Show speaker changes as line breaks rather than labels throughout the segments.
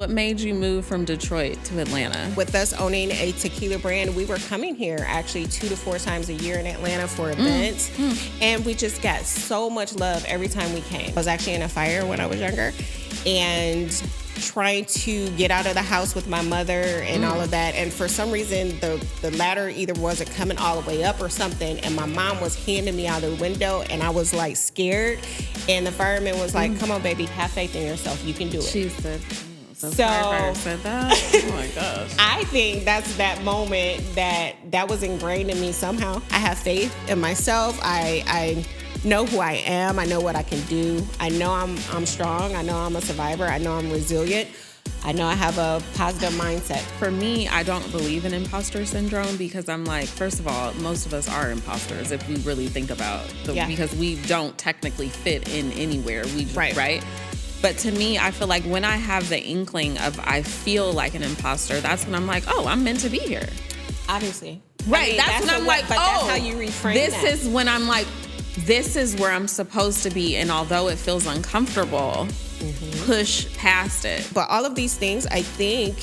What made you move from Detroit to Atlanta?
With us owning a tequila brand, we were coming here actually 2 to 4 times a year in Atlanta for events. And we just got so much love every time we came. I was actually in a fire when I was younger and trying to get out of the house with my mother and all of that. And for some reason, the ladder either wasn't coming all the way up or something. And my mom was handing me out the window and I was like scared. And the fireman was like, come on, baby, have faith in yourself. You can do it.
She said,
So
firefighter said that? Oh my gosh.
I think that's that moment that was ingrained in me somehow. I have faith in myself. I know who I am. I know what I can do. I know I'm strong. I know I'm a survivor. I know I'm resilient. I know I have a positive mindset.
For me, I don't believe in imposter syndrome because I'm like, first of all, most of us are imposters if we really think about it, because we don't technically fit in anywhere. We just, right? But to me, I feel like when I have the inkling of I feel like an imposter, that's when I'm like, oh, I'm meant to be here.
Obviously.
Right. I mean, that's when I'm like,
but that's how you reframe
this is when I'm like, this is where I'm supposed to be. And although it feels uncomfortable, push past it.
But all of these things, I think,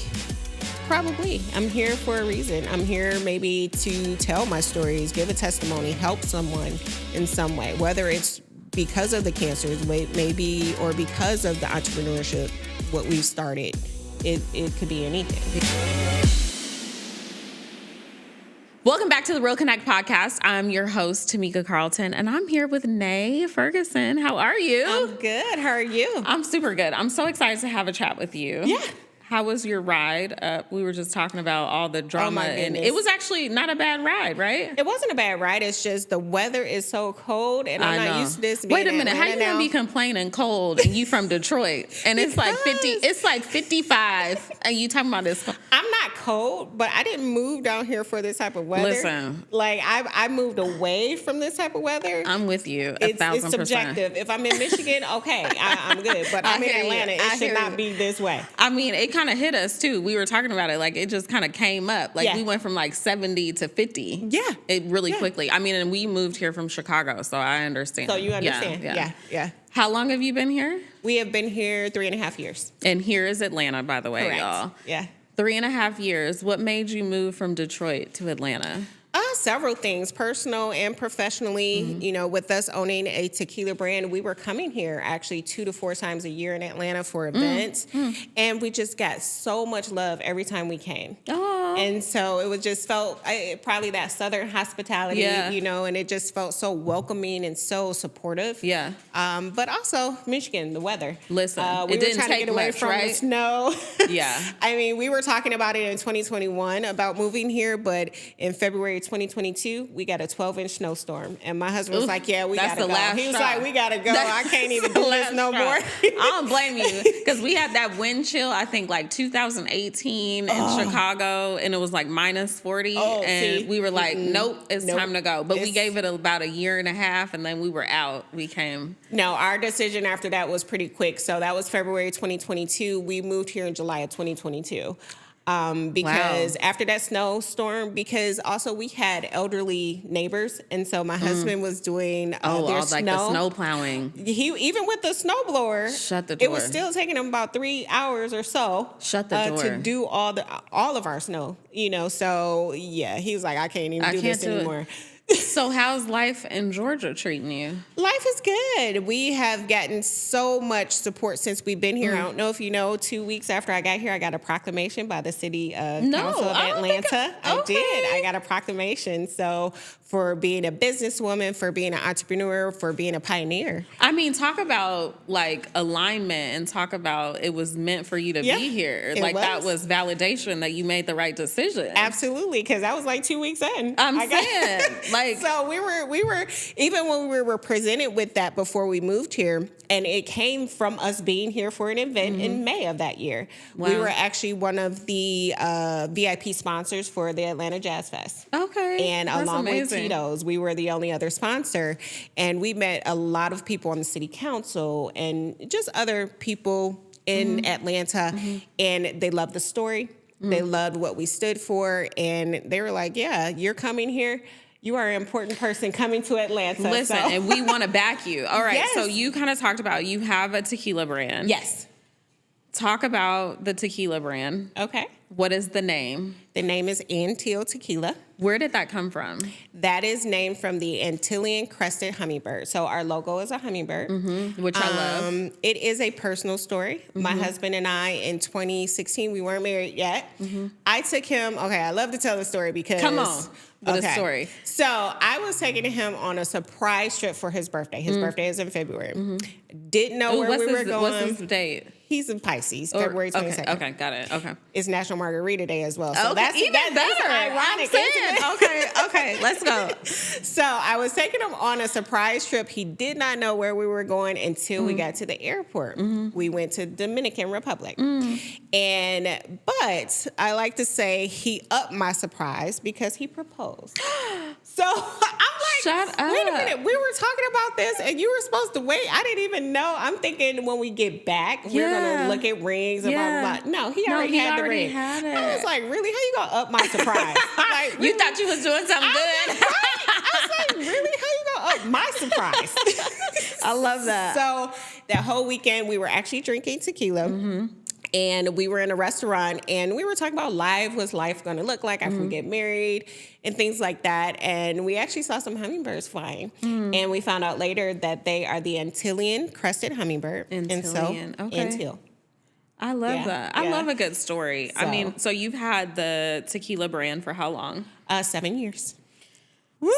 probably, I'm here for a reason. I'm here maybe to tell my stories, give a testimony, help someone in some way, whether it's because of the cancers, maybe, or because of the entrepreneurship, what we've started. It could be anything.
Welcome back to the Real Connect podcast. I'm your host, Tamika Carlton, and I'm here with Ferguson. How are you?
I'm good. How are you?
I'm super good. I'm so excited to have a chat with you.
Yeah.
How was your ride up? We were just talking about all the drama, and it was actually not a bad ride, right?
It wasn't a bad ride. It's just the weather is so cold, and I'm not used to this.
Wait a minute, how you gonna be complaining cold and you from Detroit, and it's like 50, it's like 55, and you talking about this?
I'm not cold, but I didn't move down here for this type of weather.
Listen,
like I moved away from this type of weather.
I'm with you 1,000%.
It's subjective. If I'm in Michigan, okay, I'm good, but I'm in Atlanta. It should not be this way.
I mean, it kind of hit us too. We were talking about it, like it just kind of came up. Like we went from like 70 to 50.
Yeah.
It really quickly. I mean, and we moved here from Chicago, so I understand.
So you understand. Yeah.
How long have you been here?
We have been here 3.5 years.
And here is Atlanta, by the way,
Correct.
y'all.
Yeah.
3.5 years. What made you move from Detroit to Atlanta?
Several things, personal and professionally. You know, with us owning a tequila brand, we were coming here actually 2 to 4 times a year in Atlanta for events. And we just got so much love every time we came. And so it was just felt probably that Southern hospitality, you know, and it just felt so welcoming and so supportive.
Yeah.
But also Michigan, the weather.
Listen,
we
it didn't
were trying to get away
much,
from
right?
the snow.
Yeah.
I mean, we were talking about it in 2021 about moving here, but in February 2022, we got a 12-inch snowstorm. And my husband was like, yeah, we got to go. He was like, we got to go. I can't even do this no more.
I don't blame you because we had that wind chill, I think like 2018 in Chicago, and it was like minus 40. And we were like, nope, it's time to go. But we gave it about a year and a half, and then we were out. We came.
No, our decision after that was pretty quick. So that was February 2022. We moved here in July of 2022. Because after that snowstorm, because also we had elderly neighbors, and so my husband was doing their
like
snow.
the snow plowing.
He even with the snowblower,
shut the door.
It was still taking him about 3 hours or so.
Shut the door
to do all of our snow. You know, so yeah, he was like, I can't even do this anymore.
So how's life in Georgia treating you?
Life is good. We have gotten so much support since we've been here. I don't know if you know, 2 weeks after I got here, I got a proclamation by the city council of Atlanta. I did. I got a proclamation. So for being a businesswoman, for being an entrepreneur, for being a pioneer.
I mean, talk about like alignment and talk about it was meant for you to be here. Like that was validation that you made the right decision.
Absolutely, because that was like 2 weeks in.
I'm saying. Like,
so we were even when we were presented with that before we moved here, and it came from us being here for an event in May of that year. Wow. We were actually one of the VIP sponsors for the Atlanta Jazz Fest.
Okay,
and along with Tito's, we were the only other sponsor, and we met a lot of people on the city council and just other people in Atlanta, and they loved the story. They loved what we stood for, and they were like, "Yeah, you're coming here. You are an important person coming to Atlanta."
Listen, and we want to back you. All right, so you kind of talked about you have a tequila brand.
Yes.
Talk about the tequila brand.
Okay.
What is the name?
The name is Anteel Tequila.
Where did that come from?
That is named from the Antillean crested hummingbird. So our logo is a hummingbird,
which I love.
It is a personal story. My husband and I, in 2016, we weren't married yet. I took him. Okay, I love to tell the story because
come on. With a story.
So I was taking him on a surprise trip for his birthday. His birthday is in February. Didn't know where we were going.
What's his date?
He's in Pisces, February 22nd.
Okay, got it. Okay.
It's National Margarita Day as well. So that's
even better.
That's ironic, isn't it?
Okay, let's go.
So I was taking him on a surprise trip. He did not know where we were going until we got to the airport. We went to Dominican Republic. But I like to say he upped my surprise because he proposed. So I'm like,
shut up.
Wait a minute. We were talking about this and you were supposed to wait. I didn't even know. I'm thinking when we get back, we're going to look at rings and blah, blah, blah. No, he already had the ring. I was like, really? How you going to up my surprise? Like, really?
You thought you was doing something good.
I was like, really? How you going to up my surprise?
I love that.
So that whole weekend, we were actually drinking tequila. And we were in a restaurant and we were talking about what's life going to look like after we get married and things like that. And we actually saw some hummingbirds flying. And we found out later that they are the Antillean crested hummingbird.
Antillean, okay.
Anteel.
I love that. I love a good story.
So,
I mean, so you've had the tequila brand for how long?
7 years.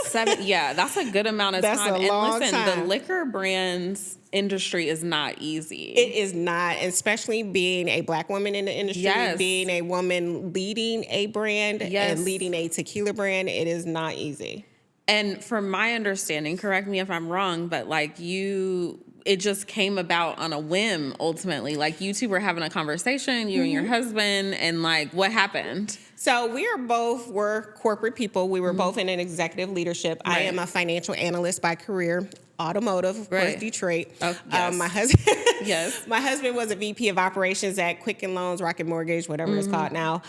7, yeah, that's a good amount of
That's
time.
a long
listen,
time.
The liquor brands industry is not easy.
It is not, especially being a Black woman in the industry, being a woman leading a brand and leading a tequila brand. It is not easy.
And from my understanding, correct me if I'm wrong, but like it just came about on a whim ultimately. Like you two were having a conversation, you and your husband, and like what happened?
So we're corporate people. We were both in an executive leadership. Right. I am a financial analyst by career, automotive, of course, Detroit.
Oh, yes.
My husband,
yes,
my husband was a VP of operations at Quicken Loans, Rocket Mortgage, whatever it's called now.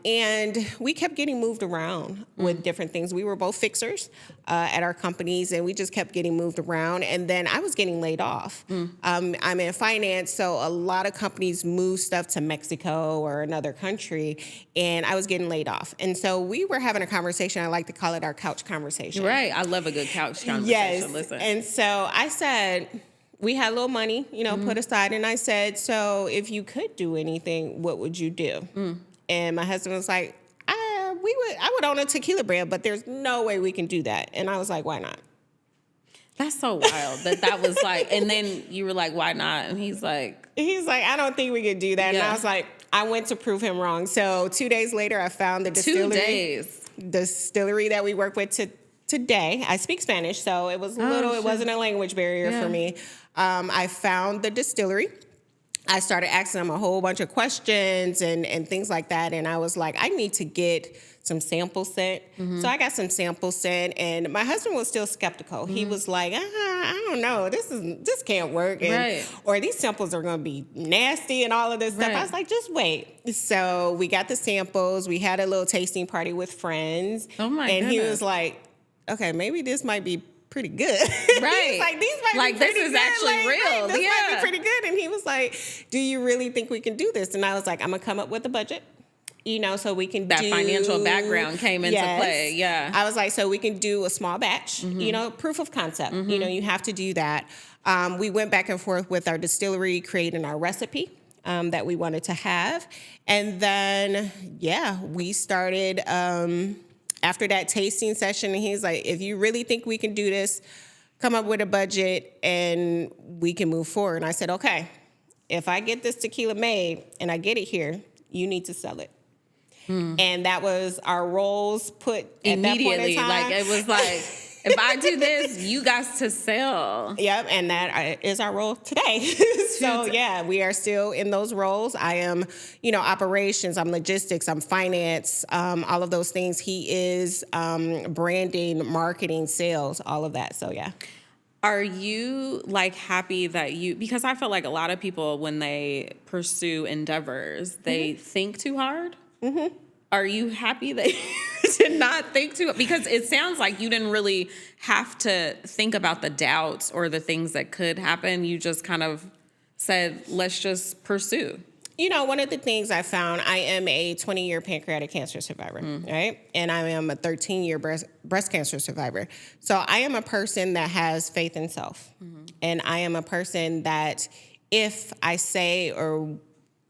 And we kept getting moved around with different things. We were both fixers at our companies, and we just kept getting moved around. And then I was getting laid off. I'm in finance, so a lot of companies move stuff to Mexico or another country, and I was getting laid off. And so we were having a conversation. I like to call it our couch conversation.
Right. I love a good couch conversation.
Yes.
Listen.
And so I said, we had a little money, put aside. And I said, so if you could do anything, what would you do? And my husband was like, I would own a tequila brand, but there's no way we can do that. And I was like, why not?
That's so wild that was like, and then you were like, why not? And he's like,
I don't think we could do that. Yeah. And I was like, I went to prove him wrong. So 2 days later, I found the distillery that we work with today. I speak Spanish, so it was it wasn't a language barrier for me. I found the distillery. I started asking them a whole bunch of questions and things like that. And I was like, I need to get some samples sent. So I got some samples sent, and my husband was still skeptical. He was like, I don't know, this can't work. Or these samples are going to be nasty and all of this stuff. I was like, just wait. So we got the samples. We had a little tasting party with friends.
Oh my
goodness.
He
was like, okay, maybe this might be pretty good.
Right.
Like, these might be pretty good.
This is actually real.
This might be pretty good. And he was like, do you really think we can do this? And I was like, I'm going to come up with a budget, so we can
that financial background came into play. Yeah.
I was like, so we can do a small batch, proof of concept. You have to do that. We went back and forth with our distillery, creating our recipe that we wanted to have. And then, we started... after that tasting session, and he's like, if you really think we can do this, come up with a budget and we can move forward. And I said, okay, if I get this tequila made and I get it here, you need to sell it. And that was our roles put
immediately.
At that point in time.
Like, it was like, if I do this, you got to sell.
Yep, and that is our role today. So, we are still in those roles. I am, operations, I'm logistics, I'm finance, all of those things. He is branding, marketing, sales, all of that. So, yeah.
Are you happy that because I feel like a lot of people, when they pursue endeavors, they think too hard? Are you happy that you did not think too? Because it sounds like you didn't really have to think about the doubts or the things that could happen. You just kind of said, let's just pursue?
One of the things I found, I am a 20-year pancreatic cancer survivor, right? And I am a 13-year breast cancer survivor. So I am a person that has faith in self. And I am a person that if I say or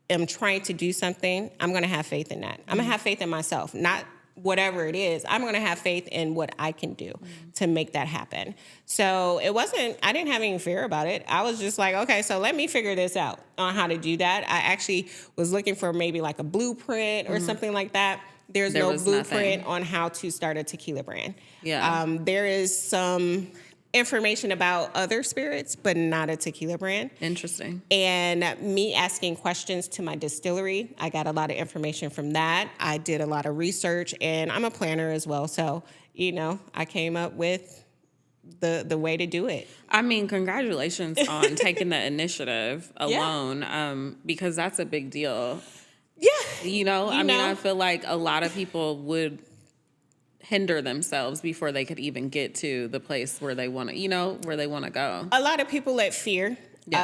am trying to do something, I'm going to have faith in that. I'm going to have faith in myself, not whatever it is. I'm going to have faith in what I can do to make that happen. So I didn't have any fear about it. I was just like, okay, so let me figure this out on how to do that. I actually was looking for maybe like a blueprint or something like that. There no blueprint on how to start a tequila brand.
Yeah.
There is some information about other spirits, but not a tequila brand.
Interesting.
And me asking questions to my distillery, I got a lot of information from that. I did a lot of research, and I'm a planner as well. So, I came up with the way to do it.
I mean, congratulations on taking the initiative alone, because that's a big deal.
Yeah.
I feel like a lot of people would hinder themselves before they could even get to the place where they want to, where they want to go.
A lot of people let fear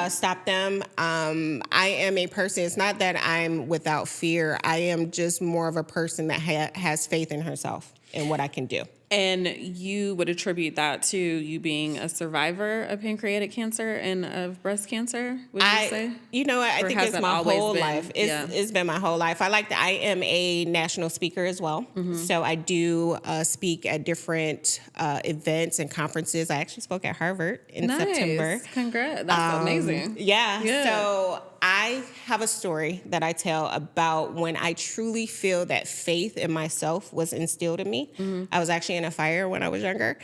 stop them. I am a person, it's not that I'm without fear. I am just more of a person that has faith in herself and what I can do.
And you would attribute that to you being a survivor of pancreatic cancer and of breast cancer, would you say?
I think it's my whole life. It's been my whole life. I am a national speaker as well. So I do speak at different events and conferences. I actually spoke at Harvard in September.
Congrats. That's amazing.
Yeah. So I have a story that I tell about when I truly feel that faith in myself was instilled in me. I was actually in a fire when I was younger,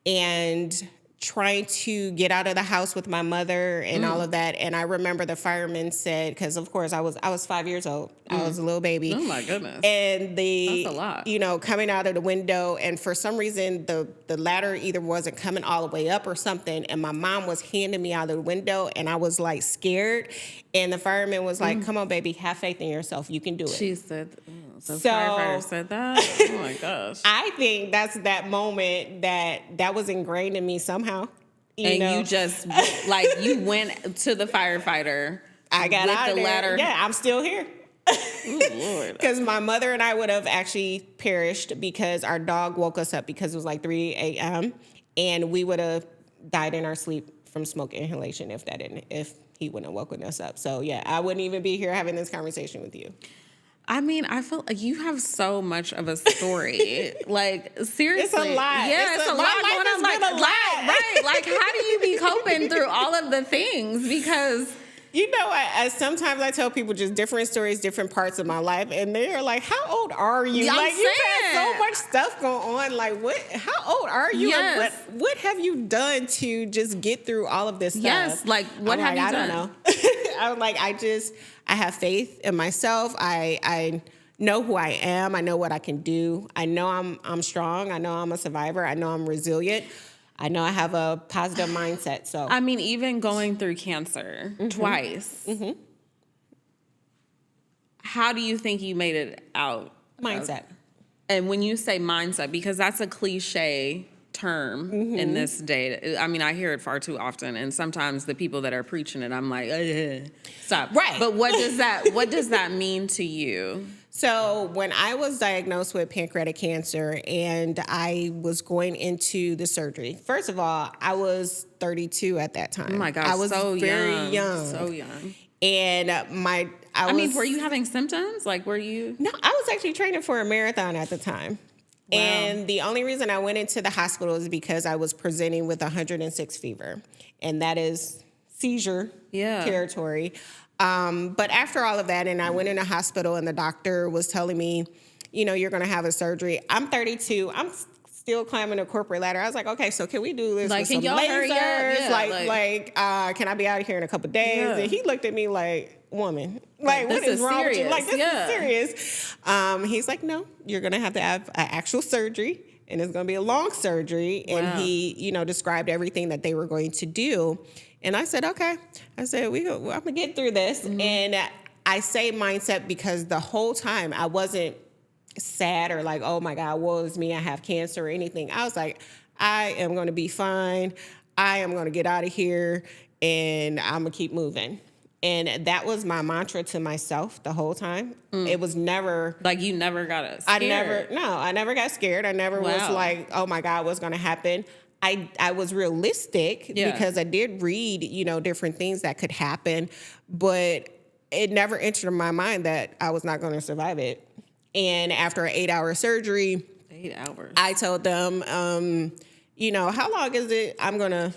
and trying to get out of the house with my mother and all of that. And I remember the firemen said, because of course I was 5 years old. I was a little baby.
Oh my goodness.
And
that's a lot.
Coming out of the window, and for some reason the ladder either wasn't coming all the way up or something, and my mom was handing me out of the window, and I was like scared. And the fireman was like, come on, baby, have faith in yourself. You can do it.
She said, so firefighter said that? Oh my gosh.
I think that's that moment that was ingrained in me somehow.
You just, you went to the firefighter.
I got out of the ladder. Yeah, I'm still here.
Oh, Lord.
Because my mother and I would have actually perished because our dog woke us up because it was like 3 a.m. And we would have died in our sleep from smoke inhalation if he wouldn't have woken us up. So, yeah, I wouldn't even be here having this conversation with you.
I mean, I feel like you have so much of a story. Seriously.
It's a lot.
Yeah, it's a lot going on. Right. How do you be coping through all of the things? Because
sometimes I tell people just different stories, different parts of my life, and they're like, "How old are you?"
You've
had so much stuff going on. What? How old are you?
Yes.
What have you done to just get through all of this stuff?
Yes. What have you done?
I don't know. I'm like, I have faith in myself. I know who I am. I know what I can do. I know I'm strong. I know I'm a survivor. I know I'm resilient. I know I have a positive mindset. So
I mean, even going through cancer twice. How do you think you made it out?
Mindset.
And when you say mindset, because that's a cliche term in this day. I mean, I hear it far too often, and sometimes the people that are preaching it, I'm like, stop.
Right.
But what does that mean to you?
So when I was diagnosed with pancreatic cancer and I was going into the surgery, first of all, I was 32 at that time.
Oh my gosh,
I was
so
very young.
So young.
And
were you having symptoms? Were you?
No, I was actually training for a marathon at the time. Wow. And the only reason I went into the hospital is because I was presenting with 106 fever. And that is seizure territory. But after all of that, and I went in the hospital, and the doctor was telling me, you're going to have a surgery. I'm 32. I'm still climbing a corporate ladder. I was like, okay, so can we do this with some lasers? Yeah, can I be out of here in a couple of days? Yeah. And he looked at me like, woman, what is wrong with you? This is serious. He's like, no, you're going to have an actual surgery, and it's going to be a long surgery. Wow. And he, described everything that they were going to do. And I said, okay. I said, I'm going to get through this. And I say mindset because the whole time I wasn't sad or like, oh my God, woe is me, I have cancer or anything. I was like, I am going to be fine. I am going to get out of here, and I'm going to keep moving. And that was my mantra to myself the whole time. It was never...
Like, you never got scared?
I never got scared. I never was like, oh my God, what's going to happen? I was realistic because I did read, different things that could happen, but it never entered my mind that I was not going to survive it. And after an 8-hour surgery...
8 hours.
I told them, how long is it I'm going to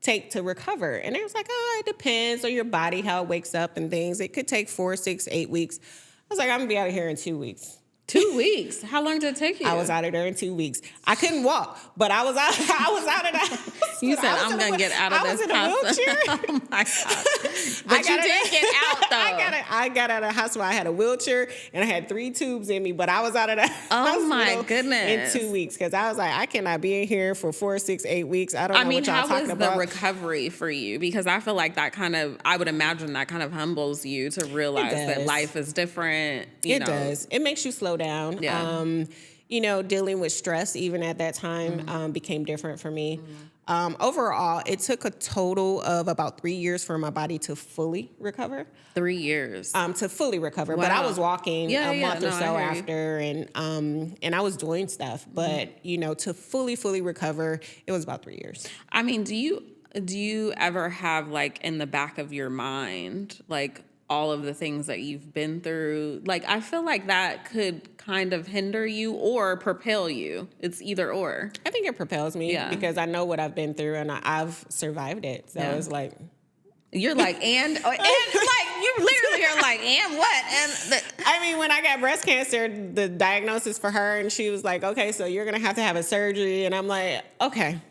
take to recover? And they was like, it depends on your body, how it wakes up and things. It could take 4, 6, 8 weeks. I was like, I'm going to be out of here in 2 weeks.
2 weeks? How long did it take you?
I was out of there in 2 weeks. I couldn't walk, but I was out of the house.
You said, I'm going to get out of this house.
I was in a wheelchair.
Oh, my God. But you did get out, though.
I got out of the hospital. I had a wheelchair, and I had 3 tubes in me, but I was out of the hospital
my goodness.
in 2 weeks because I was like, I cannot be in here for 4, 6, 8 weeks. I don't know what y'all talking about.
How was the recovery for you? Because I feel like that I would imagine that kind of humbles you to realize that life is different.
It does. It makes you slow down.
Yeah.
Dealing with stress even at that time became different for me. Overall, it took a total of about 3 years for my body to fully recover.
3 years.
To fully recover.
Wow.
But I was walking a month or so
I
after and I was doing stuff. But, to fully recover, it was about 3 years.
I mean, do you ever have, like, in the back of your mind, like, all of the things that you've been through? Like, I feel like that could kind of hinder you or propel you. It's either or.
I think it propels me because I know what I've been through and I've survived it. So it's like...
You're like, and like, you literally are like, and what?
I mean, when I got breast cancer, the diagnosis for her, and she was like, okay, so you're going to have a surgery. And I'm like, okay.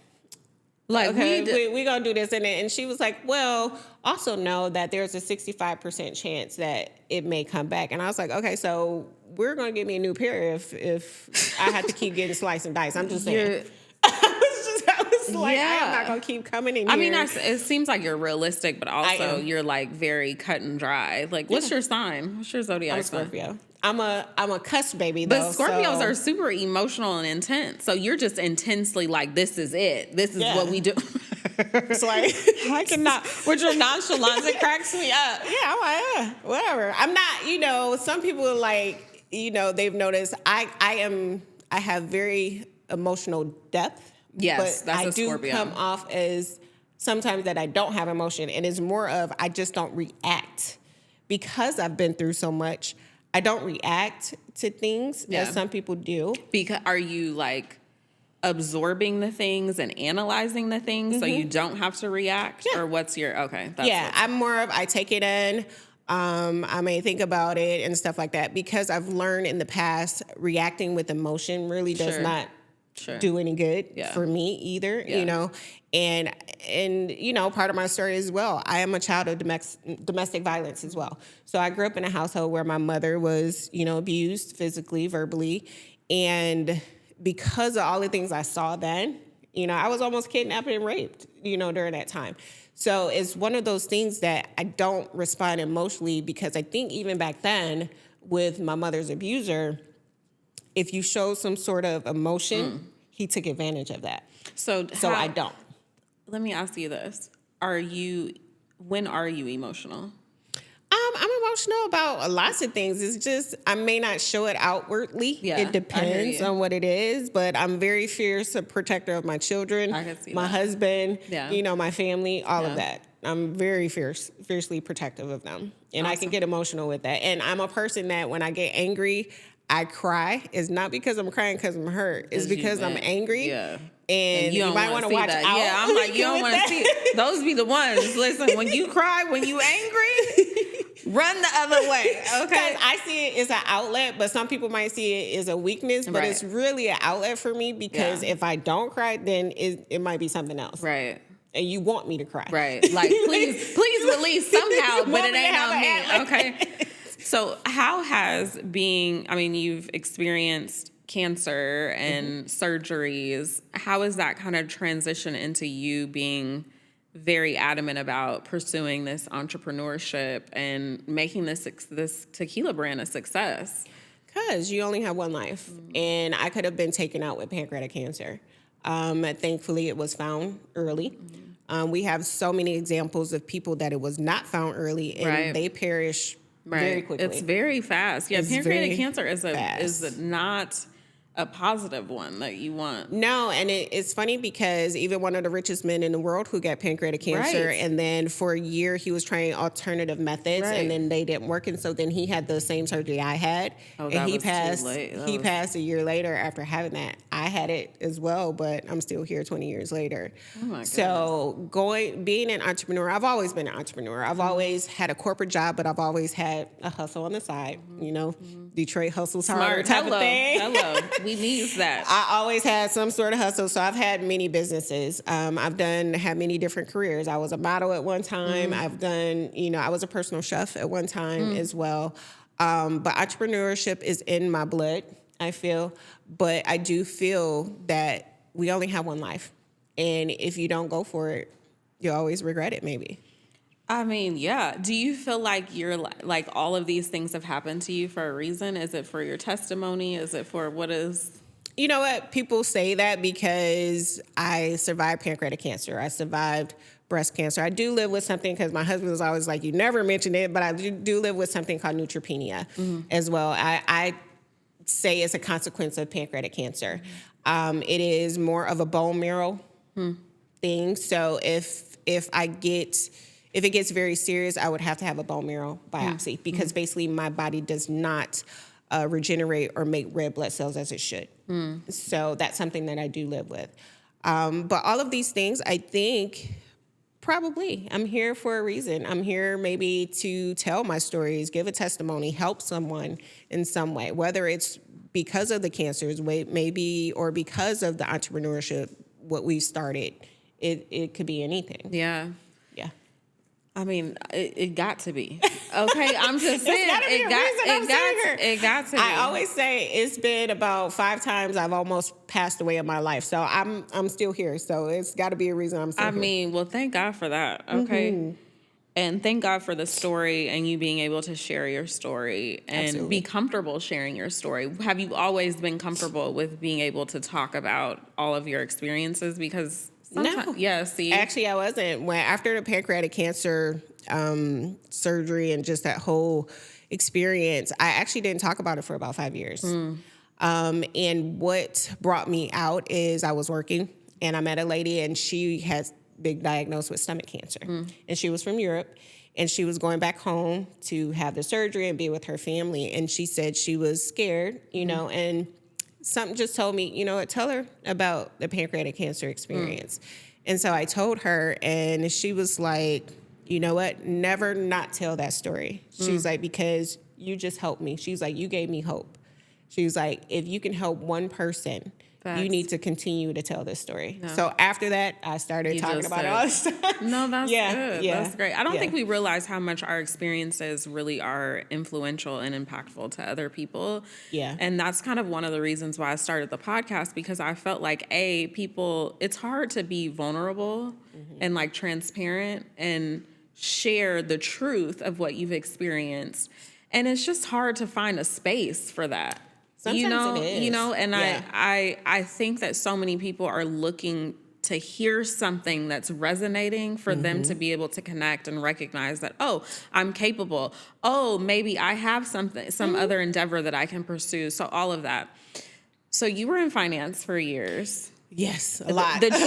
Like, okay, we gonna do this. And she was like, well, also know that there's a 65% chance that it may come back. And I was like, okay, so we're gonna give me a new pair if I have to keep getting sliced and diced. I'm just saying. I was like, I am not gonna keep coming in here.
I mean, it seems like you're realistic, but also you're like very cut and dry. Like, what's your sign? What's your zodiac sign?
Scorpio. I'm a cusp baby, though.
But Scorpios are super emotional and intense. So you're just intensely like, this is it. This is what we do.
It's like,
I cannot. With your nonchalance, it cracks me up.
Yeah, I'm like, whatever. I'm not, some people are like, they've noticed I have very emotional depth.
Yes,
but
that's
I
a
do
Scorpio.
come off as sometimes that I don't have emotion. And it's more of I just don't react. Because I've been through so much, I don't react to things as some people do.
Because are you like absorbing the things and analyzing the things so you don't have to react? Or what's your, okay.
I'm more of, I take it in. I may think about it and stuff like that because I've learned in the past reacting with emotion really does not do any good for me either, and part of my story as well, I am a child of domestic violence as well. So I grew up in a household where my mother was, abused physically, verbally, and because of all the things I saw then, I was almost kidnapped and raped, during that time. So it's one of those things that I don't respond emotionally because I think even back then with my mother's abuser, if you show some sort of emotion, he took advantage of that. So I don't.
Let me ask you this. When are you emotional?
I'm emotional about lots of things. It's just, I may not show it outwardly. Yeah, it depends on what it is, but I'm very fierce, a protector of my children,
I can see
my husband, my family, all of that. I'm very fiercely protective of them. And I can get emotional with that. And I'm a person that when I get angry, I cry. It's not because I'm crying because I'm hurt. It's because I'm angry. Yeah. And you might want to watch out.
Yeah, I'm like, you don't want to see it. Those be the ones. Listen, when you cry, when you angry, run the other way. Okay.
I see it as an outlet, but some people might see it as a weakness. But it's really an outlet for me because if I don't cry, then it might be something else.
Right.
And you want me to cry.
Right. Like, please release somehow, but it ain't on me. Okay. So how has you've experienced cancer and surgeries. How is that kind of transition into you being very adamant about pursuing this entrepreneurship and making this tequila brand a success?
Because you only have one life. And I could have been taken out with pancreatic cancer. Thankfully, it was found early. We have so many examples of people that it was not found early and they perish very quickly.
It's very fast. Yeah, pancreatic cancer is not a positive one that you want.
No, and it's funny because even one of the richest men in the world who got pancreatic cancer, and then for a year he was trying alternative methods, and then they didn't work, and so then he had the same surgery I had, and he passed. He passed a year later after having that. I had it as well, but I'm still here 20 years later.
Oh my goodness.
So being an entrepreneur, I've always been an entrepreneur. I've always had a corporate job, but I've always had a hustle on the side. You know, Detroit hustles harder type of thing.
Hello. We need that.
I always had some sort of hustle, so I've had many businesses. I've had many different careers. I was a model at one time. I've done, I was a personal chef at one time as well. But entrepreneurship is in my blood, I feel. But I do feel that we only have one life. And if you don't go for it, you'll always regret it, maybe.
I mean, yeah. Do you feel like you're like all of these things have happened to you for a reason? Is it for your testimony? Is it for what is...
You know what? People say that because I survived pancreatic cancer. I survived breast cancer. I do live with something, because my husband was always like, you never mention it, but I do live with something called neutropenia as well. I say it's a consequence of pancreatic cancer. It is more of a bone marrow thing. So if it gets very serious, I would have to have a bone marrow biopsy because basically my body does not regenerate or make red blood cells as it should. So that's something that I do live with. But all of these things, I think, probably, I'm here for a reason. I'm here maybe to tell my stories, give a testimony, help someone in some way, whether it's because of the cancers, maybe, or because of the entrepreneurship, what we started. It could be anything.
Yeah.
Yeah.
I mean, it got to be. Okay, I'm just saying. It got to be.
I always say it's been about 5 times I've almost passed away in my life. So I'm still here. So it's got to be a reason I'm still here.
I mean, well, thank God for that. Okay. And thank God for the story and you being able to share your story and be comfortable sharing your story. Have you always been comfortable with being able to talk about all of your experiences? Because
no.
Yeah, see.
Actually, I wasn't. After the pancreatic cancer surgery and just that whole experience, I actually didn't talk about it for about 5 years. And what brought me out is I was working and I met a lady and she has big diagnosed with stomach cancer. And she was from Europe and she was going back home to have the surgery and be with her family. And she said she was scared, and something just told me, tell her about the pancreatic cancer experience. And so I told her, and she was like, you know what? Never not tell that story. She's like, because you just helped me. She's like, you gave me hope. She was like, if you can help one person, you need to continue to tell this story. No. So after that, I started talking about all this stuff.
No, that's good. Yeah. That's great. I don't think we realize how much our experiences really are influential and impactful to other people.
Yeah.
And that's kind of one of the reasons why I started the podcast, because I felt like, it's hard to be vulnerable and like transparent and share the truth of what you've experienced. And it's just hard to find a space for that.
Sometimes it is.
And I think that so many people are looking to hear something that's resonating for them to be able to connect and recognize that, oh, I'm capable. Oh, maybe I have some other endeavor that I can pursue. So all of that. So you were in finance for years.
Yes, a lot.
The joy of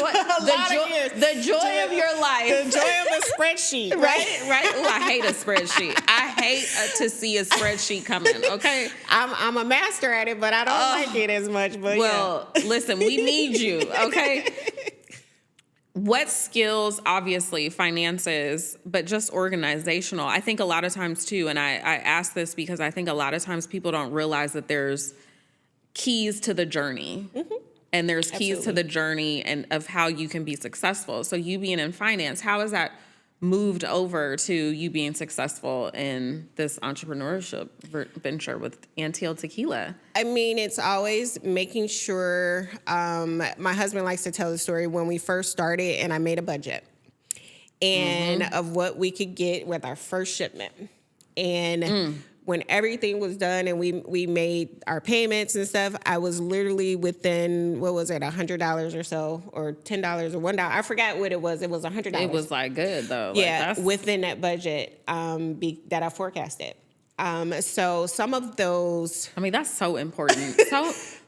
your life.
The joy of a spreadsheet,
right? Oh, I hate a spreadsheet. I hate to see a spreadsheet coming, okay?
I'm a master at it, but I don't like it as much. But
listen, we need you, okay? What skills, obviously, finances, but just organizational. I think a lot of times, too, and I ask this because I think a lot of times people don't realize that there's keys to the journey. And there's keys to the journey and of how you can be successful. So you being in finance, how has that moved over to you being successful in this entrepreneurship venture with Anteel Tequila?
I mean, it's always making sure, my husband likes to tell the story when we first started and I made a budget and of what we could get with our first shipment. And when everything was done and we made our payments and stuff, I was literally within, what was it, $100 or so, or $10 or $1. I forgot what it was. It was $100.
It was like good though.
Yeah, like within that budget that I forecasted. So some of those,
I mean, that's so important.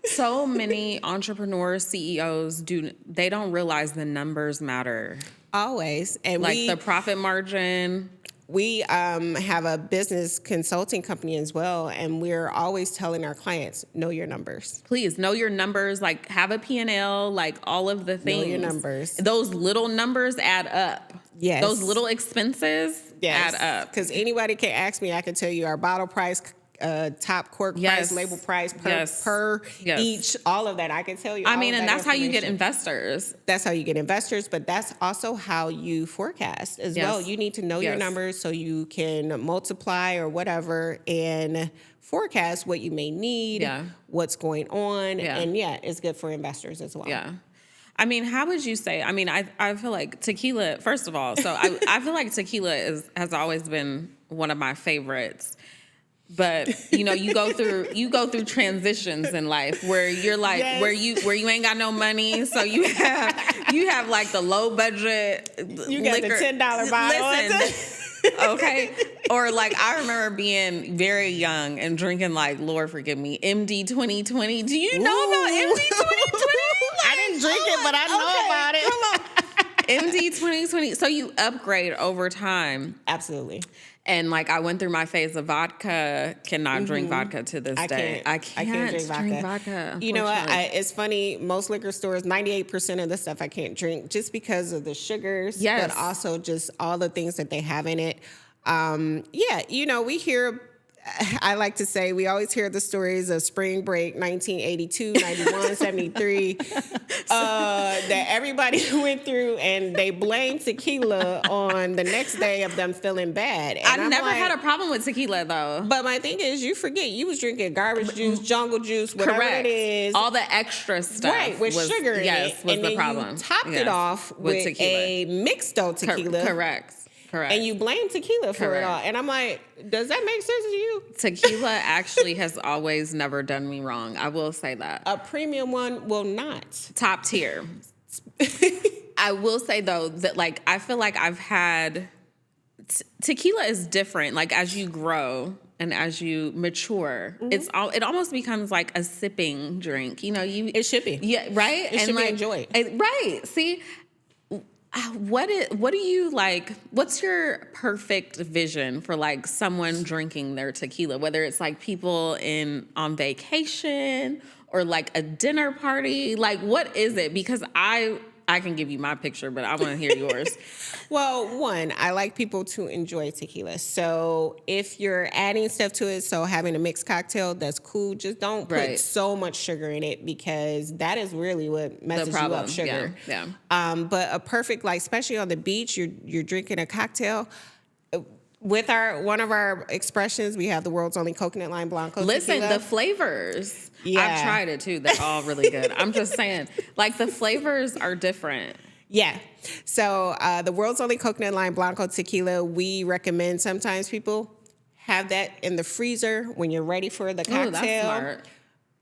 So many entrepreneurs, CEOs they don't realize the numbers matter.
Always. And
like the profit margin.
We have a business consulting company as well, and we're always telling our clients, know your numbers.
Please, know your numbers, like have a P&L, like all of the things.
Know your numbers.
Those little numbers add up.
Yes.
Those little expenses add up.
Because anybody can ask me, I can tell you our bottle price, top cork price, label price per each, all of that. I can tell you.
I mean, and that's how you get investors.
That's how you get investors, but that's also how you forecast as well. You need to know your numbers so you can multiply or whatever and forecast what you may need, what's going on, and it's good for investors as well.
Yeah. I mean, how would you say? I mean, I feel like tequila. First of all, so I feel like tequila has always been one of my favorites. But you know, you go through transitions in life where you're like where you ain't got no money, so you have like the low budget
you got
liquor.
The $10 bottle.
Listen, okay, or like I remember being very young and drinking like, Lord forgive me, MD 2020. Do you know about MD 2020?
I didn't drink it, but I know about it.
Come on. MD 2020. So you upgrade over time.
Absolutely.
And like I went through my phase of vodka, cannot drink vodka to this day. I can't drink vodka.
You know what? It's funny. Most liquor stores, 98% of the stuff I can't drink just because of the sugars, but also just all the things that they have in it. You know, we hear. I like to say we always hear the stories of spring break 1982, 91, 73 that everybody went through, and they blame tequila on the next day of them feeling bad. And
I never had a problem with tequila though.
But my thing is, you forget you was drinking garbage juice, jungle juice, whatever it is.
All the extra stuff.
With sugar in it.
Was
and
the
then
problem.
You topped it off with tequila. A mixed tequila.
Correct.
And you blame tequila for it all. And I'm like, does that make sense to you?
Tequila actually has always never done me wrong. I will say that.
A premium one will not.
Top tier. I will say, though, that like I feel like I've had... tequila is different. Like as you grow and as you mature, it almost becomes like a sipping drink. You know,
it should be.
Yeah, right?
It should be enjoyed.
Right. See... What do you like? What's your perfect vision for like someone drinking their tequila? Whether it's like people on vacation or like a dinner party, like what is it? Because I can give you my picture, but I want to hear yours.
Well, one, I like people to enjoy tequila. So if you're adding stuff to it, so having a mixed cocktail, that's cool. Just don't put so much sugar in it because that is really what messes you up, sugar.
Yeah.
But a perfect, like, especially on the beach, you're drinking a cocktail. With one of our expressions, we have the world's only coconut lime blanco tequila.
The flavors. Yeah. I've tried it too. They're all really good. I'm just saying, like the flavors are different.
Yeah. So the world's only coconut lime blanco tequila, we recommend sometimes people have that in the freezer when you're ready for the cocktail.
That's smart.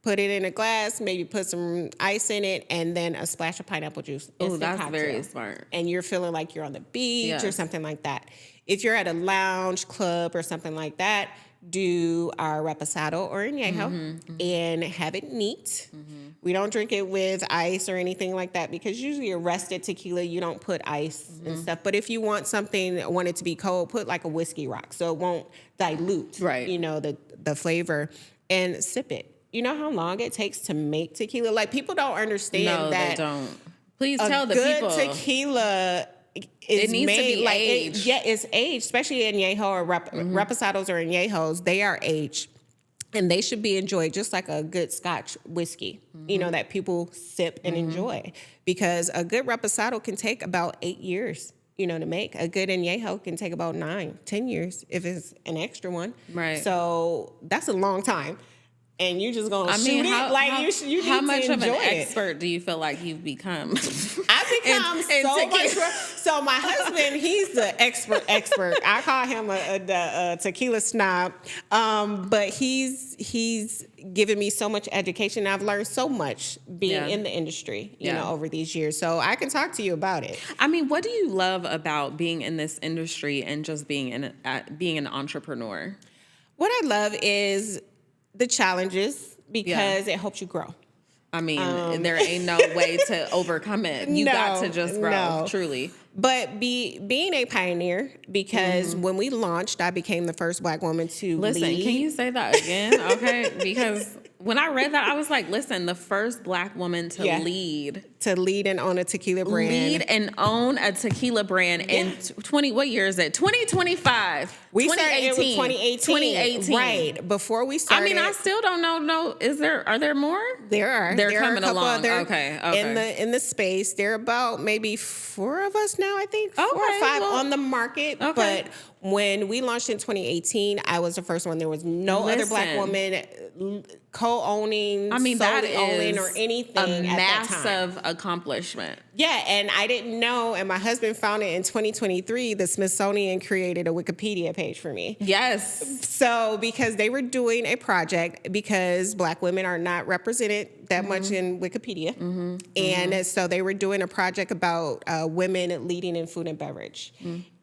Put it in a glass, maybe put some ice in it, and then a splash of pineapple juice.
Oh, that's cocktail. Very smart.
And you're feeling like you're on the beach or something like that. If you're at a lounge, club, or something like that, do our reposado or añejo and have it neat. We don't drink it with ice or anything like that because usually a rested tequila, you don't put ice and stuff. But if you want it to be cold, put like a whiskey rock so it won't dilute, you know, the flavor, and sip it. You know how long it takes to make tequila? Like, people don't understand that.
No, they don't. Please tell the people.
Good tequila
it needs to be aged.
It's aged, especially añejo or reposados or añejos. They are aged, and they should be enjoyed just like a good Scotch whiskey, you know, that people sip and enjoy. Because a good reposado can take about 8 years, you know, to make. A good añejo can take about 9, 10 years if it's an extra one.
Right.
So that's a long time. and you just gonna shoot it. Like you
how
need
much
to
of an
enjoy it.
expert do you feel like you've become?
I've become so much. So my husband, he's the expert. I call him a tequila snob, but he's given me so much education. I've learned so much being in the industry, you know, over these years. So I can talk to you about it.
I mean, what do you love about being in this industry and just being an entrepreneur?
What I love is the challenges because it helps you grow.
I mean, there ain't no way to overcome it. You got to just grow, truly.
But being a pioneer, because when we launched, I became the first Black woman to
lead. Can you say that again? Okay, because when I read that, I was like, listen, the first Black woman to lead.
To lead and own a tequila brand.
Lead and own a tequila brand in what year is it? 2025.
We started it with 2018. Right. Before we started.
I mean, I still don't know. No, are there more?
There are.
They're coming along.
Other
Okay.
In the space. There are about maybe 4 of us now, I think. 4 or 5 on the market. Okay. But when we launched in 2018, I was the first one. There was no other Black woman co-owning, owning, or anything
a
at that time.
Massive accomplishment.
Yeah, and I didn't know, and my husband found it in 2023, the Smithsonian created a Wikipedia page for me.
Yes.
So, because they were doing a project, because Black women are not represented that much in Wikipedia. And so they were doing a project about women leading in food and beverage.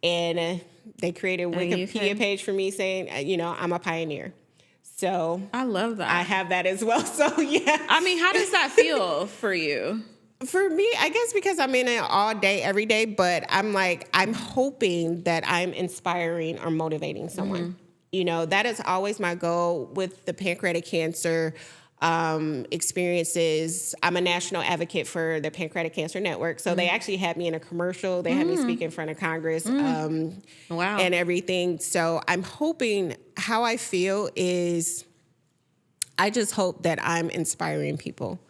And they created a Wikipedia page for me saying, you know, I'm a pioneer. So
I love that.
I have that as well. So yeah.
I mean, how does that feel for you?
For me, I guess because I'm in it all day, every day, but I'm hoping that I'm inspiring or motivating someone. You know, that is always my goal with the pancreatic cancer experiences. I'm a national advocate for the Pancreatic Cancer Network. So they actually had me in a commercial. They had me speak in front of Congress and everything. So I'm hoping, how I feel is, I just hope that I'm inspiring people.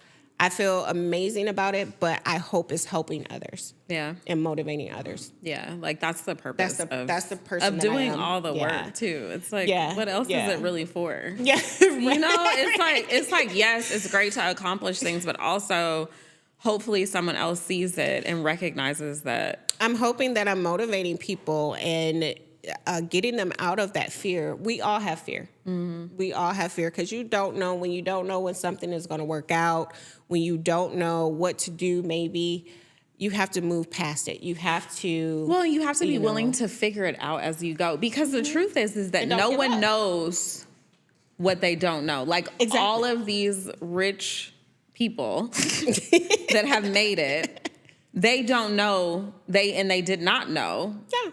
I feel amazing about it, but I hope it's helping others. Yeah. And motivating others.
Yeah. Like that's the purpose
that's the person
of doing all the work too. It's like, what else is it really for?
Yeah.
You know, it's like, yes, it's great to accomplish things, but also hopefully someone else sees it and recognizes that.
I'm hoping that I'm motivating people and getting them out of that fear. We all have fear. We all have fear because you don't know when something is going to work out, when you don't know what to do, maybe you have to move past it. You have to.
Well, you have to be willing to figure it out as you go, because the truth is that no one knows what they don't know. Like all of these rich people that have made it, they don't know, they did not know. Yeah.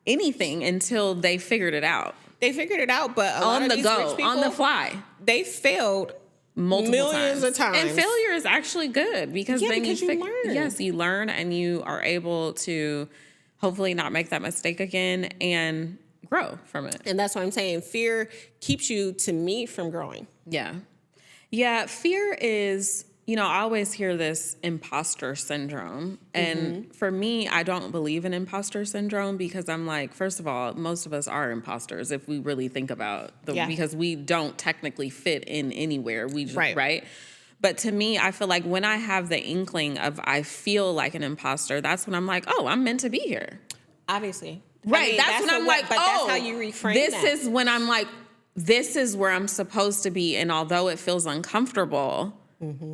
Anything until they figured it out.
They figured it out, but
on the go, on the fly,
they failed millions of times.
And failure is actually good because then you learn. Yes, you learn and you are able to hopefully not make that mistake again and grow from it.
And that's what I'm saying. Fear keeps you, to me, from growing.
Yeah. Yeah, fear is, you know, I always hear this imposter syndrome. And for me, I don't believe in imposter syndrome because I'm like, first of all, most of us are imposters if we really think about because we don't technically fit in anywhere. We just, right? But to me, I feel like when I have the inkling of I feel like an imposter, that's when I'm like, oh, I'm meant to be here.
Obviously.
Right. I mean, that's when I'm like,
but that's how you reframe
this is when I'm like, this is where I'm supposed to be. And although it feels uncomfortable,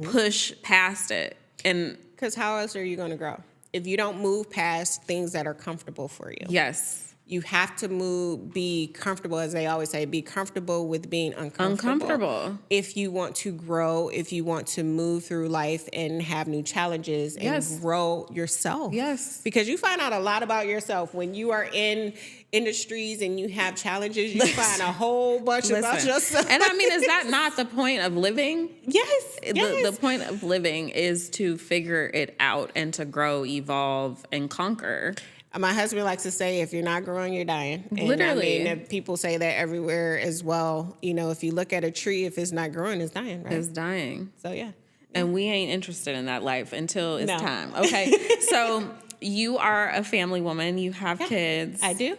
push past it. And
because how else are you going to grow if you don't move past things that are comfortable for you?
Yes.
You have to be comfortable, as they always say, be comfortable with being uncomfortable. If you want to grow, if you want to move through life and have new challenges and grow yourself. Yes. Because you find out a lot about yourself when you are in industries and you have challenges. You find a whole bunch about yourself.
And I mean, is that not the point of living?
Yes.
The point of living is to figure it out and to grow, evolve, and conquer.
My husband likes to say, if you're not growing, you're dying. And
literally.
I mean, people say that everywhere as well. You know, if you look at a tree, if it's not growing, it's dying, right?
It's dying.
So, yeah.
And we ain't interested in that life until it's time. Okay. So you are a family woman. You have kids.
I do.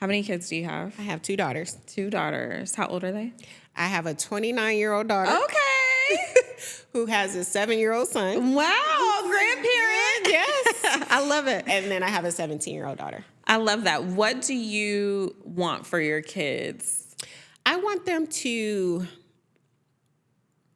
How many kids do you have?
I have 2 daughters.
2 daughters. How old are they?
I have a 29-year-old daughter.
Okay.
Who has a 7-year-old son.
Wow, grandparent.
Yes.
I love it.
And then I have a 17-year-old daughter.
I love that. What do you want for your kids?
I want them to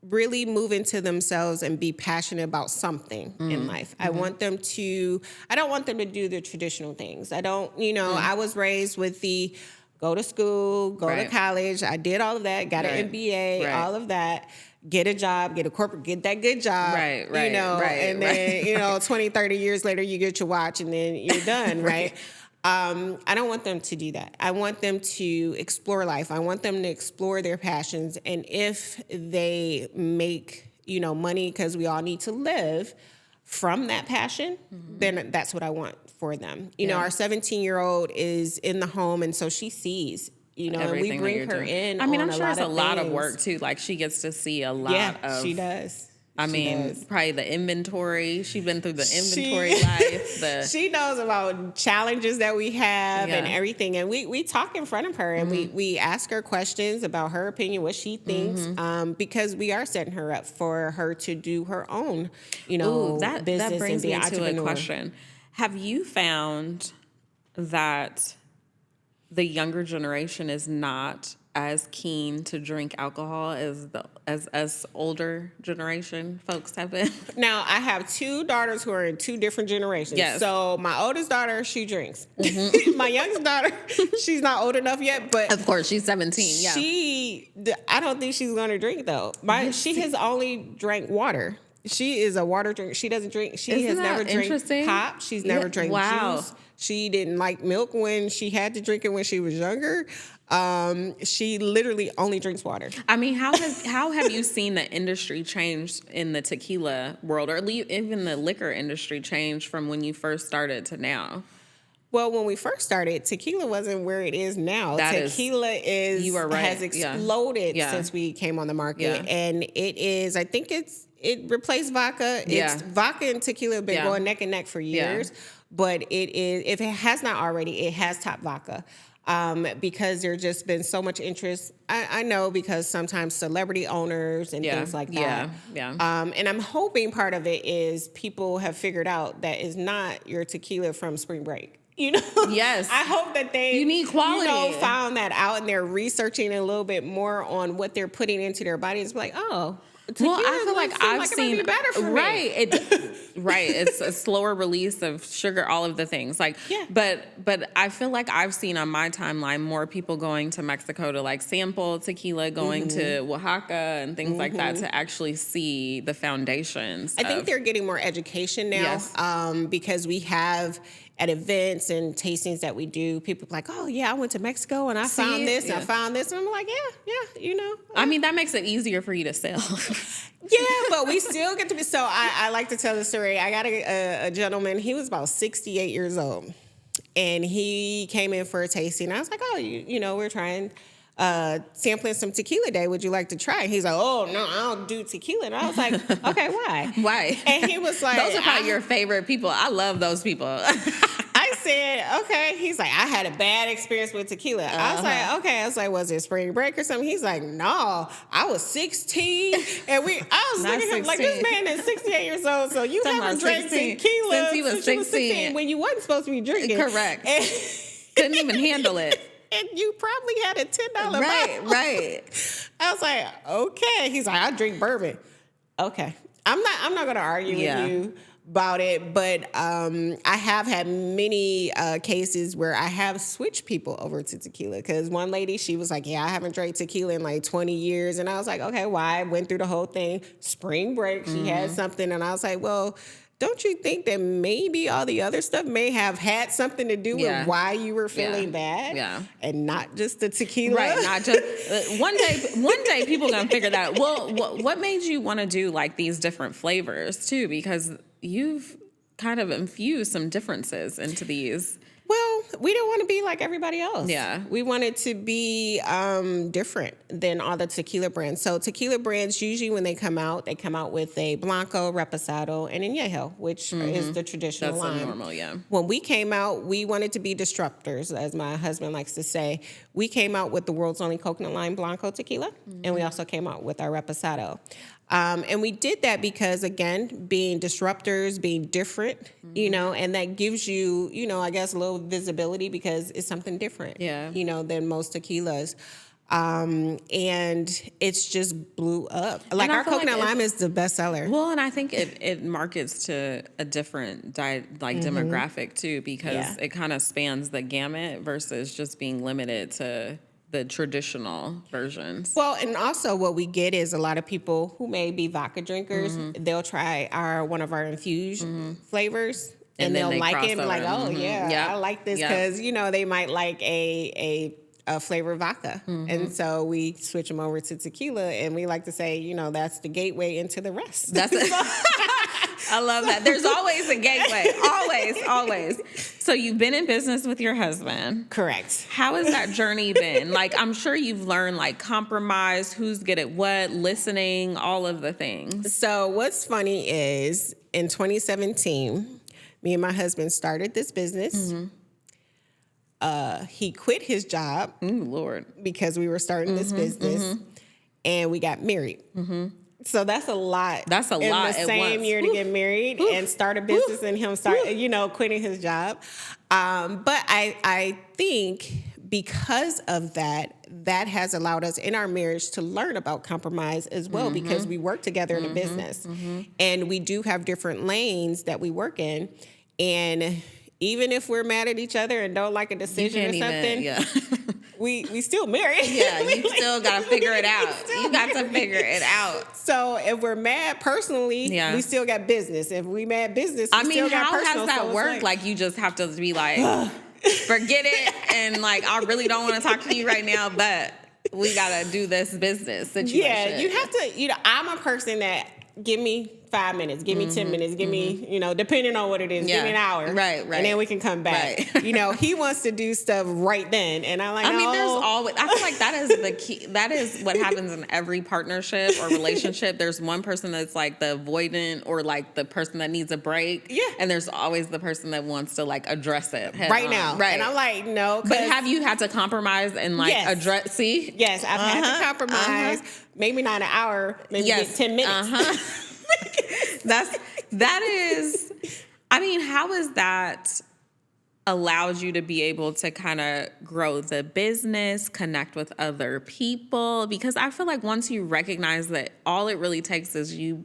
really move into themselves and be passionate about something in life. I want them to, I don't want them to do the traditional things. I don't, I was raised with the go to school, go to college. I did all of that, got an MBA, all of that. Get a job, get a corporate, get that good job. Right. And then, 20, 30 years later, you get your watch and then you're done, right? I don't want them to do that. I want them to explore life. I want them to explore their passions. And if they make, money, because we all need to live from that passion, then that's what I want for them. Our 17-year-old is in the home, and so she sees, and we bring her in.
I mean, I'm sure it's a lot of work too. Like, she gets to see a lot of.
She does.
Probably the inventory. She's been through the inventory life.
She knows about challenges that we have and everything. And we talk in front of her, and we ask her questions about her opinion, what she thinks, because we are setting her up for her to do her own, business
that brings
and be
me
an entrepreneur.
to a question. Have you found that the younger generation is not as keen to drink alcohol as older generation folks have been?
Now, I have 2 daughters who are in 2 different generations.
Yes.
So my oldest daughter, she drinks. My youngest daughter, she's not old enough yet, but
of course she's 17. Yeah.
I don't think she's going to drink though. She has only drank water. She is a water drinker. She doesn't drink. She has never drank pop. She's never drank juice. She didn't like milk when she had to drink it when she was younger. She literally only drinks water.
I mean, how have you seen the industry change in the tequila world, or even the liquor industry change from when you first started to now?
Well, when we first started, tequila wasn't where it is now. Tequila has exploded since we came on the market, and it is. I think it replaced vodka. Vodka and tequila have been going neck and neck for years, but it is. If it has not already, it has topped vodka. Because there's just been so much interest. I know, because sometimes celebrity owners and things like that. And I'm hoping part of it is people have figured out that it's not your tequila from spring break.
Yes.
I hope that
you need quality.
Found that out, and they're researching a little bit more on what they're putting into their bodies. Like, I
feel like I've seen
it better for
me. It's a slower release of sugar, all of the things. But I feel like I've seen on my timeline more people going to Mexico to sample tequila, going to Oaxaca and things like that to actually see the foundations.
I think they're getting more education now, because we have at events and tastings that we do, people are like, oh yeah, I went to Mexico and I found this and I found this, and I'm like,
I mean, that makes it easier for you to sell.
But we still get to be. So I like to tell the story. I got a gentleman. He was about 68 years old, and he came in for a tasting. I was like, oh, we're trying. Sampling some tequila day. Would you like to try? He's like, oh no, I don't do tequila. And I was like, okay, why?
Why?
And he was like,
those are probably your favorite people. I love those people.
I said, okay. He's like, I had a bad experience with tequila. I was like, okay. I was like, was it spring break or something? He's like, no, I was 16. And I was looking at him like, this man is 68 years old, so you haven't drank tequila
since he was 16
when you wasn't supposed to be drinking.
Correct. Couldn't even handle it.
And you probably had a $10 bottle.
Right.
I was like, okay. He's like, I drink bourbon. Okay. I'm not going to argue with you about it, but I have had many cases where I have switched people over to tequila, because one lady, she was like, I haven't drank tequila in 20 years. And I was like, okay, why? I went through the whole thing. Spring break, she had something. And I was like, well, don't you think that maybe all the other stuff may have had something to do with why you were feeling bad?
Yeah.
And not just the tequila?
Right, not just... one day people are going to figure that out. Well, what made you want to do these different flavors too? Because you've kind of infused some differences into these.
Well, we didn't want to be like everybody else.
Yeah.
We wanted to be different than all the tequila brands. So tequila brands, usually when they come out with a Blanco, Reposado, and Añejo, which is the traditional line.
That's normal, yeah.
When we came out, we wanted to be disruptors, as my husband likes to say. We came out with the world's only coconut lime Blanco tequila, and we also came out with our Reposado. And we did that because, again, being disruptors, being different, and that gives you, I guess, a little visibility because it's something different, than most tequilas. And it's just blew up. Like our coconut lime is the best seller.
Well, and I think it markets to a different demographic too, because it kind of spans the gamut versus just being limited to the traditional versions.
Well, and also what we get is a lot of people who may be vodka drinkers, they'll try one of our infused flavors. And they'll like it and be like, oh, I like this because, they might like a flavored vodka. And so we switch them over to tequila, and we like to say, that's the gateway into the rest.
That's it. I love that. There's always a gateway. Always. So you've been in business with your husband.
Correct.
How has that journey been? Like, I'm sure you've learned, like, compromise, who's good at what, listening, all of the things.
So what's funny is in 2017, me and my husband started this business. He quit his job.
Lord.
Because we were starting this business, and we got married. So that's a lot.
That's a lot
in the same year to get married and start a business, and him quitting his job. But I think because of that has allowed us in our marriage to learn about compromise as well, because we work together in a business, and we do have different lanes that we work in, and even if we're mad at each other and don't like a decision or something, we still married.
Yeah, you still got to figure it out. You got to figure it out.
So if we're mad personally, we still got business. If we mad business, we still got personal.
How has that worked? Like, you just have to be like, forget it, and like, I really don't want to talk to you right now, but we got to do this business situation.
Yeah, you have to, I'm a person that give me 5 minutes, give me 10 minutes, give me, depending on what it is, give me an hour.
Right.
And then we can come back. Right. He wants to do stuff right then. And I'm like,
I mean, there's always, I feel like that is the key. That is what happens in every partnership or relationship. There's one person that's like the avoidant or like the person that needs a break.
Yeah.
And there's always the person that wants to like address it
right now.
Right.
And I'm like, no.
But have you had to compromise and like address, see?
Yes, I've had to compromise. Maybe not an hour, maybe 10 minutes.
That is, I mean, how has that allowed you to be able to kind of grow the business, connect with other people? Because I feel like once you recognize that all it really takes is you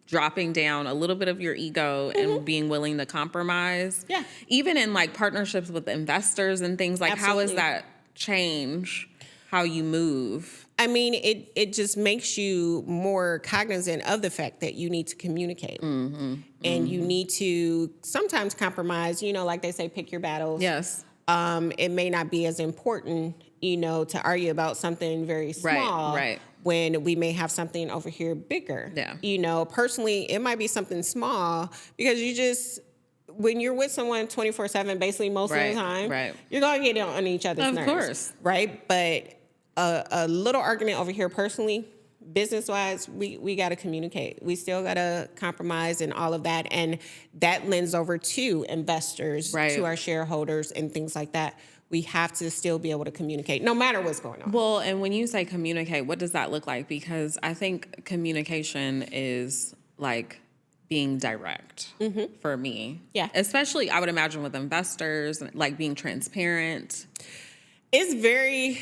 dropping down a little bit of your ego and being willing to compromise.
Yeah.
Even in like partnerships with investors and things like, how has that change how you move?
I mean, it just makes you more cognizant of the fact that you need to communicate. And you need to sometimes compromise, like they say, pick your battles.
Yes.
It may not be as important, to argue about something very small.
Right.
When we may have something over here bigger.
Yeah.
Personally, it might be something small because when you're with someone 24/7, basically most of the time, you're going to get on each other's nerves. Of course. Right? But a little argument over here personally, business-wise, we got to communicate. We still got to compromise and all of that. And that lends over to investors, to our shareholders and things like that. We have to still be able to communicate no matter what's going on.
Well, and when you say communicate, what does that look like? Because I think communication is like being direct for me.
Yeah.
Especially, I would imagine, with investors, like being transparent.
It's very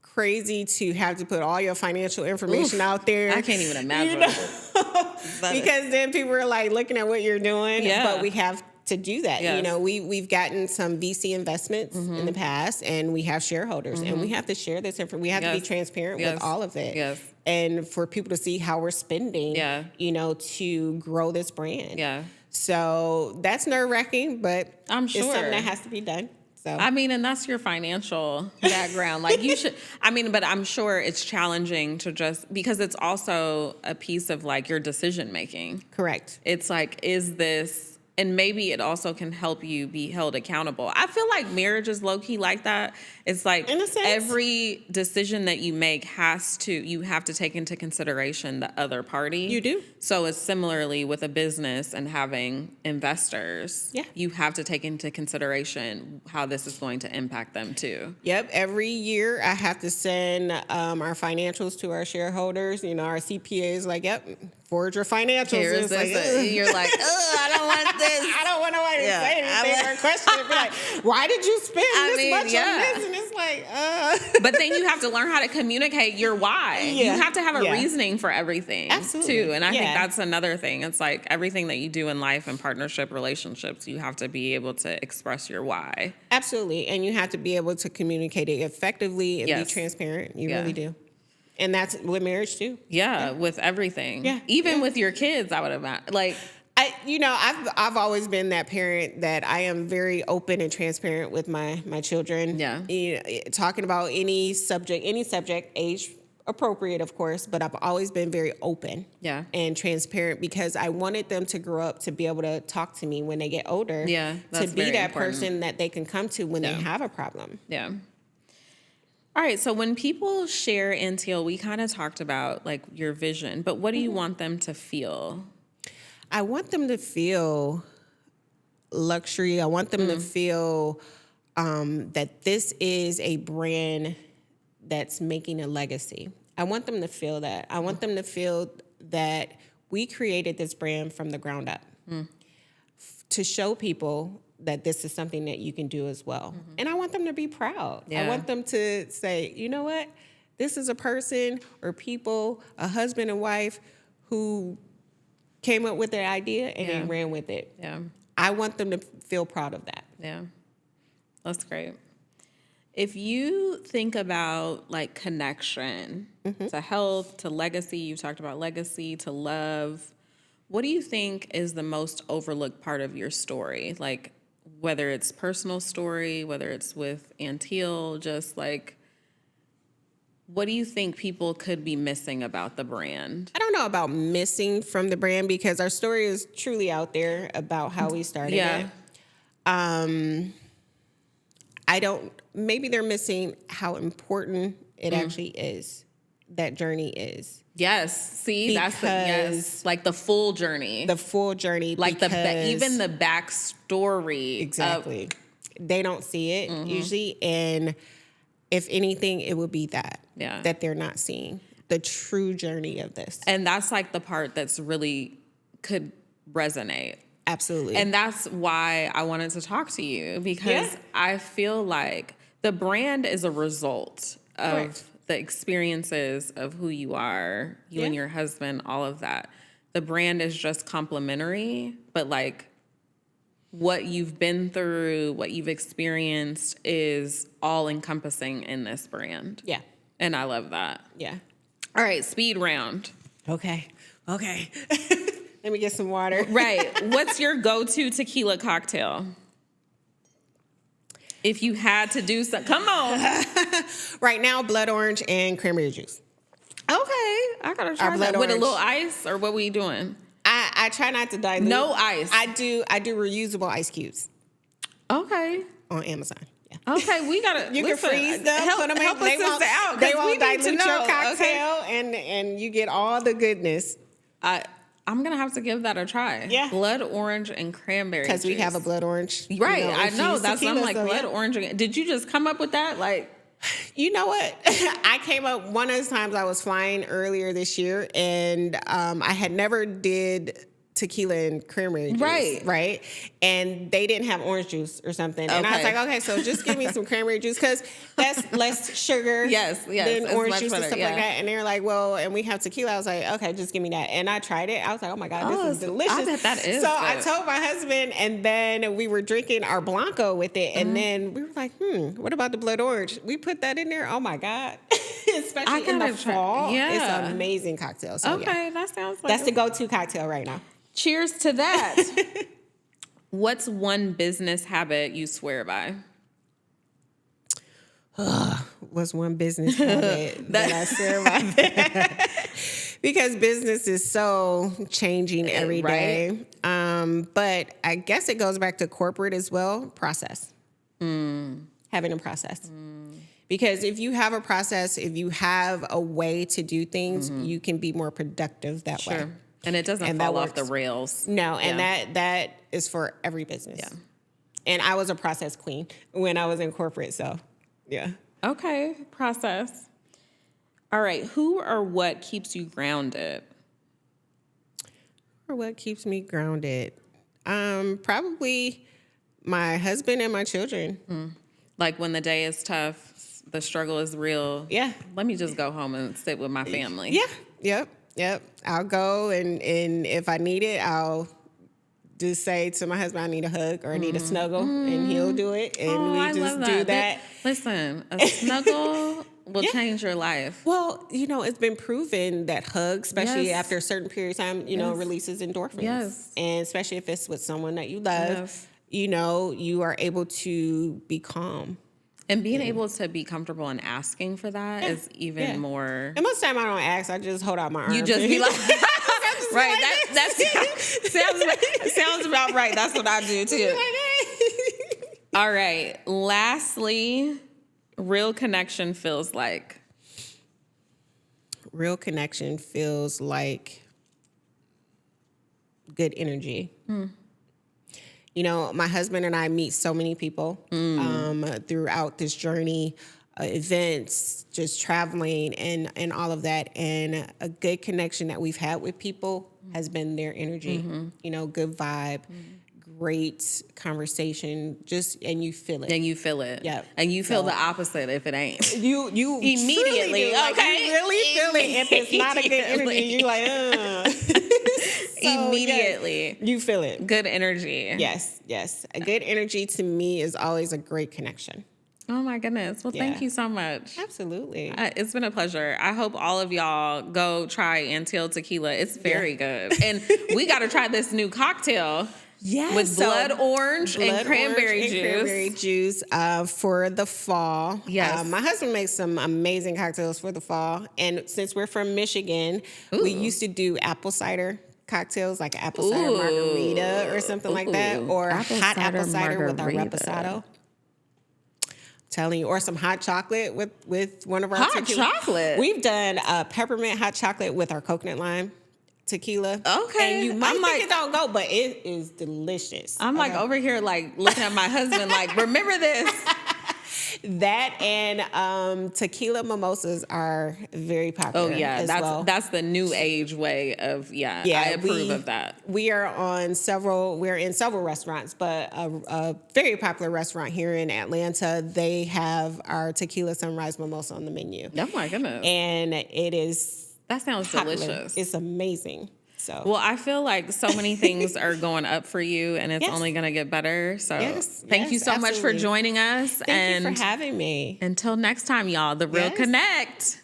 crazy to have to put all your financial information out there.
I can't even imagine.
Because then people are like looking at what you're doing. Yeah. But we have to do that. Yes. We've gotten some VC investments in the past, and we have shareholders, and we have to share this information. We have to be transparent with all of it.
Yes.
And for people to see how we're spending, to grow this brand.
Yeah.
So that's nerve-wracking, but
I'm sure
it's something that has to be done. So.
I mean, and that's your financial background. Like, you should, but I'm sure it's challenging to just, because it's also a piece of like your decision making.
Correct.
It's like, is this And maybe it also can help you be held accountable. I feel like marriage is low-key like that. It's like every decision that you make you have to take into consideration the other party.
You do.
So it's similarly with a business and having investors.
Yeah.
You have to take into consideration how this is going to impact them too.
Yep. Every year I have to send our financials to our shareholders. You know, our CPA is like, yep, forward your financials.
You're like, oh, I don't want this.
I don't want nobody to say anything or question it. Be like, why did you spend this much on this? And it's like,
But then you have to learn how to communicate your why. Yeah. You have to have a reasoning for everything.
Absolutely.
Too. And I think that's another thing. It's like everything that you do in life and partnership relationships, you have to be able to express your why.
Absolutely. And you have to be able to communicate it effectively and be transparent. You really do. And that's with marriage too.
Yeah, with everything. Yeah. Even with your kids, I would imagine. Like,
I've always been that parent that I am very open and transparent with my children.
Yeah.
Talking about any subject, age appropriate, of course, but I've always been very open and transparent because I wanted them to grow up to be able to talk to me when they get older.
Yeah,
that's to be that important person that they can come to when they have a problem.
Yeah. All right, so when people share Anteel, we kind of talked about like your vision, but what do you want them to feel?
I want them to feel luxury. I want them to feel that this is a brand that's making a legacy. I want them to feel that. I want them to feel that we created this brand from the ground up to show people that this is something that you can do as well. And I want them to be proud. I want them to say, you know what? This is a person or people, a husband and wife who came up with their idea and they ran with it.
Yeah.
I want them to feel proud of that.
Yeah. That's great. If you think about like connection to health, to legacy, you talked about legacy, to love, what do you think is the most overlooked part of your story? Like, whether it's personal story, whether it's with Anteel, just like, what do you think people could be missing about the brand?
I don't know about missing from the brand because our story is truly out there about how we started it. Maybe they're missing how important it actually is, that journey is.
Yes. See, that's like the full journey.
The full journey.
Like even the backstory.
Exactly. They don't see it usually. And if anything, it would be that they're not seeing the true journey of this.
And that's like the part that's really could resonate.
Absolutely.
And that's why I wanted to talk to you because I feel like the brand is a result of the experiences of who you are, you and your husband, all of that. The brand is just complimentary, but like what you've been through, what you've experienced is all encompassing in this brand.
Yeah.
And I love that.
Yeah.
All right, speed round.
Okay. Let me get some water.
Right. What's your go-to tequila cocktail? If you had to do something, come on.
Right now, blood orange and cranberry juice.
Okay, I gotta try that. With a little ice, or what we doing?
I try not to dilute.
No ice.
I do reusable ice cubes.
Okay.
On Amazon. Yeah.
Okay, we gotta.
You can freeze them. Put them in. They won't dilute your cocktail, and you get all the goodness.
I'm going to have to give that a try.
Yeah.
Blood orange and cranberry juice.
Because we have a blood orange.
Right. I know. That's why I'm like, blood orange. Did you just come up with that? Like,
you know what? I came up one of the times I was flying earlier this year, and I had never did tequila and cranberry juice. Right. And they didn't have orange juice or something. And I was like, okay, so just give me some cranberry juice because that's less sugar than orange juice and stuff like that. And they were like, well, and we have tequila. I was like, okay, just give me that. And I tried it. I was like, oh my God, this is delicious.
I bet that is.
So I told my husband, and then we were drinking our Blanco with it. And then we were like, what about the blood orange? We put that in there. Oh my God. Especially in the fall. Yeah. It's an amazing cocktail. So
that sounds like
that's the go-to cocktail right now.
Cheers to that. What's one business habit you swear by?
What's one business habit that I swear by? Because business is so changing every day. But I guess it goes back to corporate as well. Process. Having a process. Because if you have a process, if you have a way to do things, you can be more productive that way.
And it doesn't fall off the rails.
No, and that is for every business. Yeah. And I was a process queen when I was in corporate, so yeah.
Okay, process. All right, who or what keeps you grounded?
Or what keeps me grounded? Probably my husband and my children.
Like when the day is tough, the struggle is real.
Yeah.
Let me just go home and sit with my family.
Yeah. Yep. I'll go and if I need it, I'll just say to my husband, I need a hug or I need a snuggle, and he'll do it. And we just do that.
Listen, a snuggle will change your life.
Well, it's been proven that hugs, especially after a certain period of time, releases endorphins.
Yes.
And especially if it's with someone that you love, you are able to be calm.
And being able to be comfortable in asking for that is even more.
And most of the time I don't ask. I just hold out my arms.
You just be like, right. That sounds about right. That's what I do too. All right. Lastly, real connection feels like.
Real connection feels like good energy. My husband and I meet so many people throughout this journey, events, just traveling and all of that. And a good connection that we've had with people has been their energy, good vibe, great conversation, and you feel it.
And you feel it.
Yeah.
And you feel the opposite if it ain't.
You
immediately.
Do. Like, you really feel it. If it's not a good energy, you're like, So
immediately.
You feel it.
Good energy.
Yes. A good energy to me is always a great connection.
Oh my goodness. Well, thank you so much.
Absolutely.
It's been a pleasure. I hope all of y'all go try Anteel Tequila. It's very good. And we got to try this new cocktail.
Yes.
With blood orange and cranberry juice.
For the fall.
Yes.
My husband makes some amazing cocktails for the fall. And since we're from Michigan, we used to do apple cider cocktails, like apple cider margarita or something like that. Or hot apple cider with our reposado. Telling you, or some hot chocolate with one of our tequila.
Chocolate.
We've done peppermint hot chocolate with our coconut lime tequila.
Okay.
And you might think it don't go, but it is delicious.
I'm like over here like looking at my husband like, remember this.
That and tequila mimosas are very popular.
Oh yeah, that's the new age way of I approve of that.
We're in several restaurants, but a very popular restaurant here in Atlanta, they have our tequila sunrise mimosa on the menu.
Oh my goodness.
And that
sounds
popular.
Delicious.
It's amazing.
Well, I feel like so many things are going up for you, and it's only going to get better. So thank you so much for joining us.
Thank you for having me.
Until next time, y'all, The Real Connect.